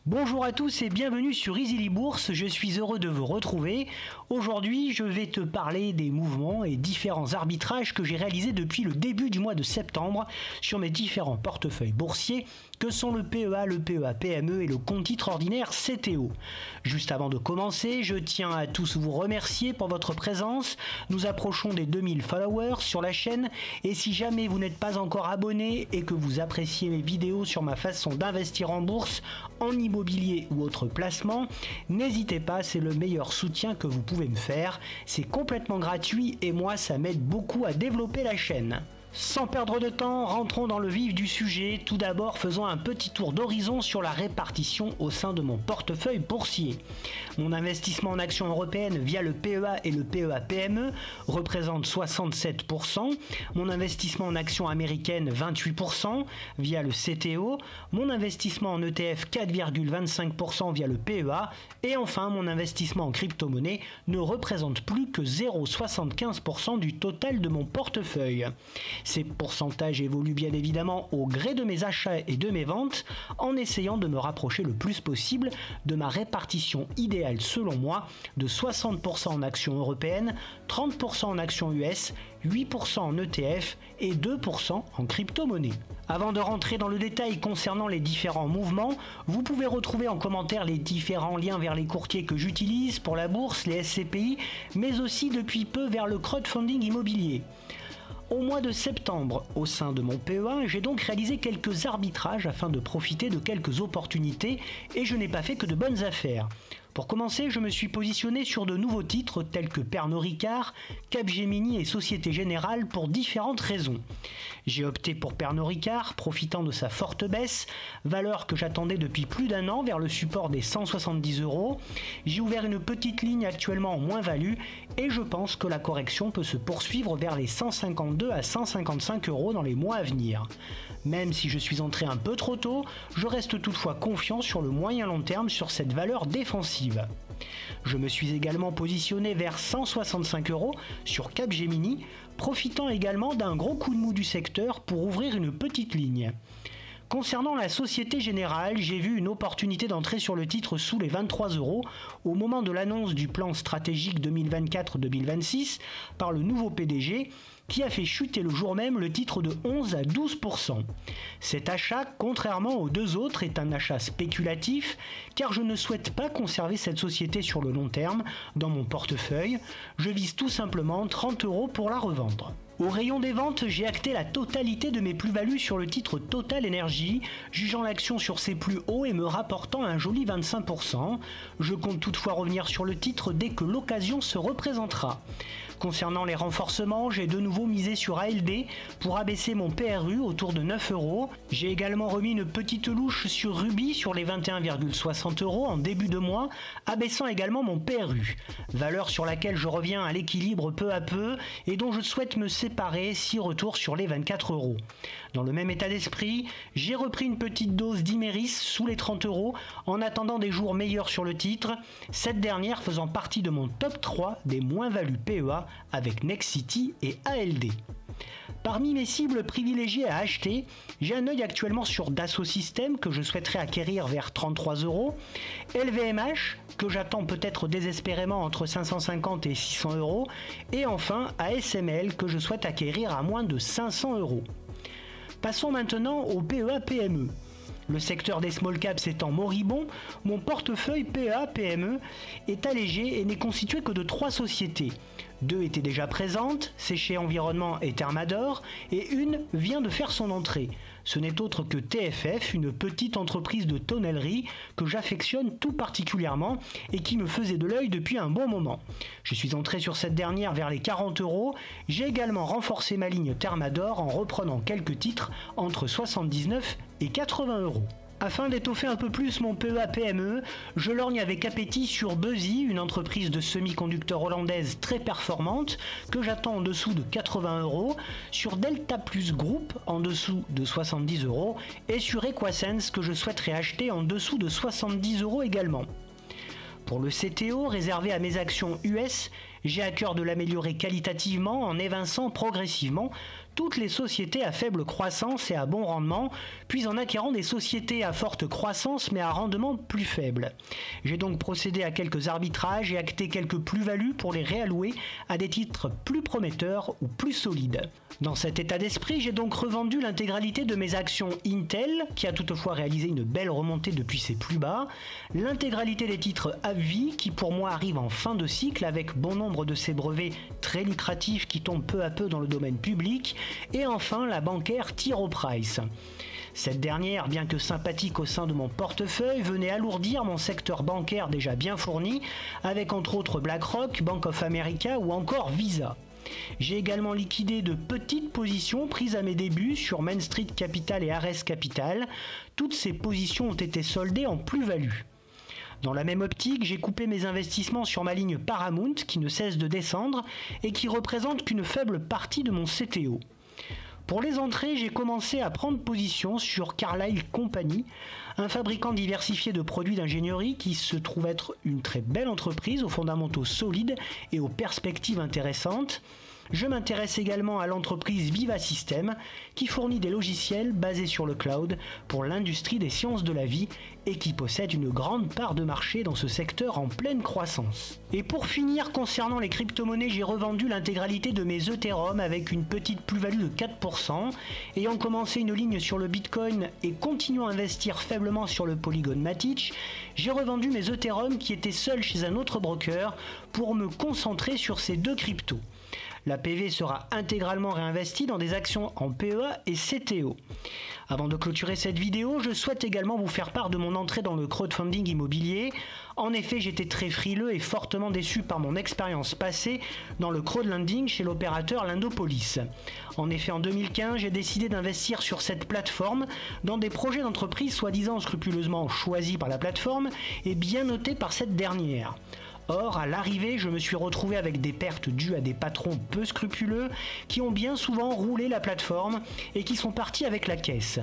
Bonjour à tous et bienvenue sur Easily Bourse, je suis heureux de vous retrouver. Aujourd'hui, je vais te parler des mouvements et différents arbitrages que j'ai réalisés depuis le début du mois de septembre sur mes différents portefeuilles boursiers que sont le PEA, le PEA PME et le compte titre ordinaire CTO. Juste avant de commencer, je tiens à tous vous remercier pour votre présence. Nous approchons des 2000 followers sur la chaîne et si jamais vous n'êtes pas encore abonné et que vous appréciez mes vidéos sur ma façon d'investir en bourse, en immobilier ou autre placement, n'hésitez pas, c'est le meilleur soutien que vous pouvez me faire. C'est complètement gratuit et moi ça m'aide beaucoup à développer la chaîne. Sans perdre de temps, rentrons dans le vif du sujet. Tout d'abord, faisons un petit tour d'horizon sur la répartition au sein de mon portefeuille boursier. Mon investissement en actions européennes via le PEA et le PEA PME représente 67%. Mon investissement en actions américaines 28% via le CTO. Mon investissement en ETF 4,25% via le PEA. Et enfin, mon investissement en crypto-monnaie ne représente plus que 0,75% du total de mon portefeuille. Ces pourcentages évoluent bien évidemment au gré de mes achats et de mes ventes en essayant de me rapprocher le plus possible de ma répartition idéale selon moi de 60% en actions européennes, 30% en actions US, 8% en ETF et 2% en crypto-monnaie. Avant de rentrer dans le détail concernant les différents mouvements, vous pouvez retrouver en commentaire les différents liens vers les courtiers que j'utilise pour la bourse, les SCPI, mais aussi depuis peu vers le crowdfunding immobilier. Au mois de septembre, au sein de mon PEA, j'ai donc réalisé quelques arbitrages afin de profiter de quelques opportunités et je n'ai pas fait que de bonnes affaires. Pour commencer, je me suis positionné sur de nouveaux titres tels que Pernod Ricard, Capgemini et Société Générale pour différentes raisons. J'ai opté pour Pernod Ricard, profitant de sa forte baisse, valeur que j'attendais depuis plus d'un an vers le support des 170 €. J'ai ouvert une petite ligne actuellement en moins-value et je pense que la correction peut se poursuivre vers les 152 à 155 € dans les mois à venir. Même si je suis entré un peu trop tôt, je reste toutefois confiant sur le moyen long terme sur cette valeur défensive. Je me suis également positionné vers 165 € sur Capgemini, profitant également d'un gros coup de mou du secteur pour ouvrir une petite ligne. Concernant la Société Générale, j'ai vu une opportunité d'entrer sur le titre sous les 23 € au moment de l'annonce du plan stratégique 2024-2026 par le nouveau PDG qui a fait chuter le jour même le titre de 11 à 12%. Cet achat, contrairement aux deux autres, est un achat spéculatif car je ne souhaite pas conserver cette société sur le long terme dans mon portefeuille. Je vise tout simplement 30 € pour la revendre. Au rayon des ventes, j'ai acté la totalité de mes plus-values sur le titre Total Energy, jugeant l'action sur ses plus hauts et me rapportant un joli 25%. Je compte toutefois revenir sur le titre dès que l'occasion se représentera. Concernant les renforcements, j'ai de nouveau misé sur ALD pour abaisser mon PRU autour de 9 €. J'ai également remis une petite louche sur Ruby sur les 21,60 € en début de mois, abaissant également mon PRU. Valeur sur laquelle je reviens à l'équilibre peu à peu et dont je souhaite me séparer si retour sur les 24 €. Dans le même état d'esprit, j'ai repris une petite dose d'Imeris sous les 30 € en attendant des jours meilleurs sur le titre, cette dernière faisant partie de mon top 3 des moins-values PEA avec Nexity et ALD. Parmi mes cibles privilégiées à acheter, j'ai un œil actuellement sur Dassault Systèmes que je souhaiterais acquérir vers 33 €, LVMH que j'attends peut-être désespérément entre 550 et 600 €, et enfin ASML que je souhaite acquérir à moins de 500 €. Passons maintenant au PEA PME. Le secteur des small caps étant moribond, mon portefeuille PEA-PME est allégé et n'est constitué que de 3 sociétés. 2 étaient déjà présentes, Séché Environnement et Thermador, et une vient de faire son entrée. Ce n'est autre que TFF, une petite entreprise de tonnellerie que j'affectionne tout particulièrement et qui me faisait de l'œil depuis un bon moment. Je suis entré sur cette dernière vers les 40 €. J'ai également renforcé ma ligne Thermador en reprenant quelques titres entre 79 et 80 €. Afin d'étoffer un peu plus mon PEA-PME, je lorgne avec appétit sur Buzzy, une entreprise de semi-conducteurs hollandaise très performante que j'attends en dessous de 80 €, sur Delta Plus Group en dessous de 70 € et sur Equasense que je souhaiterais acheter en dessous de 70 € également. Pour le CTO réservé à mes actions US, J'ai à cœur de l'améliorer qualitativement en évinçant progressivement toutes les sociétés à faible croissance et à bon rendement, puis en acquérant des sociétés à forte croissance mais à rendement plus faible. J'ai donc procédé à quelques arbitrages et acté quelques plus-values pour les réallouer à des titres plus prometteurs ou plus solides. Dans cet état d'esprit, j'ai donc revendu l'intégralité de mes actions Intel, qui a toutefois réalisé une belle remontée depuis ses plus bas, l'intégralité des titres AbbVie, qui pour moi arrive en fin de cycle avec bon nombre de ses brevets très lucratifs qui tombent peu à peu dans le domaine public, et enfin la bancaire T. Rowe Price. Cette dernière, bien que sympathique au sein de mon portefeuille, venait alourdir mon secteur bancaire déjà bien fourni, avec entre autres BlackRock, Bank of America ou encore Visa. J'ai également liquidé de petites positions prises à mes débuts sur Main Street Capital et Ares Capital. Toutes ces positions ont été soldées en plus-value. Dans la même optique, j'ai coupé mes investissements sur ma ligne Paramount qui ne cesse de descendre et qui représente qu'une faible partie de mon CTO. Pour les entrées, j'ai commencé à prendre position sur Carlyle Company, un fabricant diversifié de produits d'ingénierie qui se trouve être une très belle entreprise aux fondamentaux solides et aux perspectives intéressantes. Je m'intéresse également à l'entreprise Viva Systems qui fournit des logiciels basés sur le cloud pour l'industrie des sciences de la vie et qui possède une grande part de marché dans ce secteur en pleine croissance. Et pour finir, concernant les crypto-monnaies, j'ai revendu l'intégralité de mes Ethereum avec une petite plus-value de 4%. Ayant commencé une ligne sur le Bitcoin et continuant à investir faiblement sur le Polygon Matic, j'ai revendu mes Ethereum qui étaient seuls chez un autre broker pour me concentrer sur ces deux cryptos. La PV sera intégralement réinvestie dans des actions en PEA et CTO. Avant de clôturer cette vidéo, je souhaite également vous faire part de mon entrée dans le crowdfunding immobilier. En effet, j'étais très frileux et fortement déçu par mon expérience passée dans le crowdlending chez l'opérateur Lindopolis. En effet, en 2015, j'ai décidé d'investir sur cette plateforme dans des projets d'entreprise soi-disant scrupuleusement choisis par la plateforme et bien notés par cette dernière. Or, à l'arrivée, je me suis retrouvé avec des pertes dues à des patrons peu scrupuleux qui ont bien souvent roulé la plateforme et qui sont partis avec la caisse.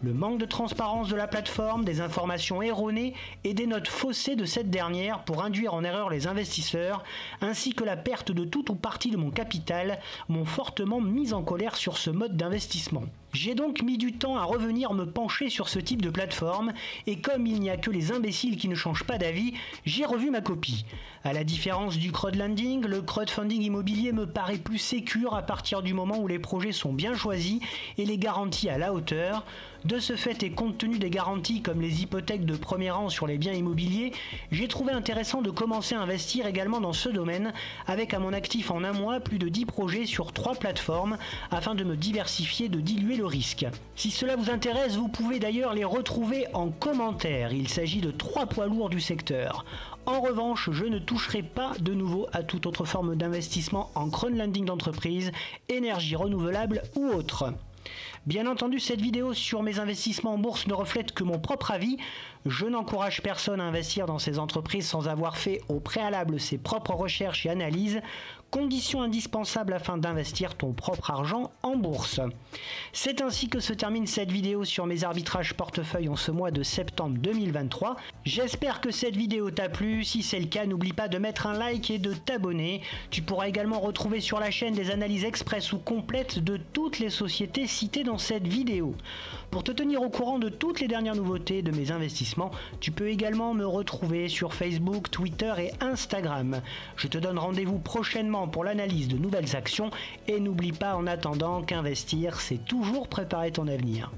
Le manque de transparence de la plateforme, des informations erronées et des notes faussées de cette dernière pour induire en erreur les investisseurs, ainsi que la perte de tout ou partie de mon capital, m'ont fortement mis en colère sur ce mode d'investissement. J'ai donc mis du temps à revenir me pencher sur ce type de plateforme, et comme il n'y a que les imbéciles qui ne changent pas d'avis, j'ai revu ma copie. À la différence du crowdlending, le crowdfunding immobilier me paraît plus sécure à partir du moment où les projets sont bien choisis et les garanties à la hauteur. De ce fait et compte tenu des garanties comme les hypothèques de premier rang sur les biens immobiliers, j'ai trouvé intéressant de commencer à investir également dans ce domaine avec à mon actif en un mois plus de 10 projets sur 3 plateformes afin de me diversifier et de diluer le risque. Si cela vous intéresse, vous pouvez d'ailleurs les retrouver en commentaire. Il s'agit de 3 poids lourds du secteur. En revanche, je ne toucherai pas de nouveau à toute autre forme d'investissement en crowdlending d'entreprise, énergie renouvelable ou autre. Bien entendu, cette vidéo sur mes investissements en bourse ne reflète que mon propre avis. Je n'encourage personne à investir dans ces entreprises sans avoir fait au préalable ses propres recherches et analyses, condition indispensable afin d'investir ton propre argent en bourse. C'est ainsi que se termine cette vidéo sur mes arbitrages portefeuille en ce mois de septembre 2023. J'espère que cette vidéo t'a plu. Si c'est le cas, n'oublie pas de mettre un like et de t'abonner. Tu pourras également retrouver sur la chaîne des analyses express ou complètes de toutes les sociétés citées dans cette vidéo. Pour te tenir au courant de toutes les dernières nouveautés de mes investissements, tu peux également me retrouver sur Facebook, Twitter et Instagram. Je te donne rendez-vous prochainement pour l'analyse de nouvelles actions et n'oublie pas en attendant qu'investir, c'est toujours préparer ton avenir.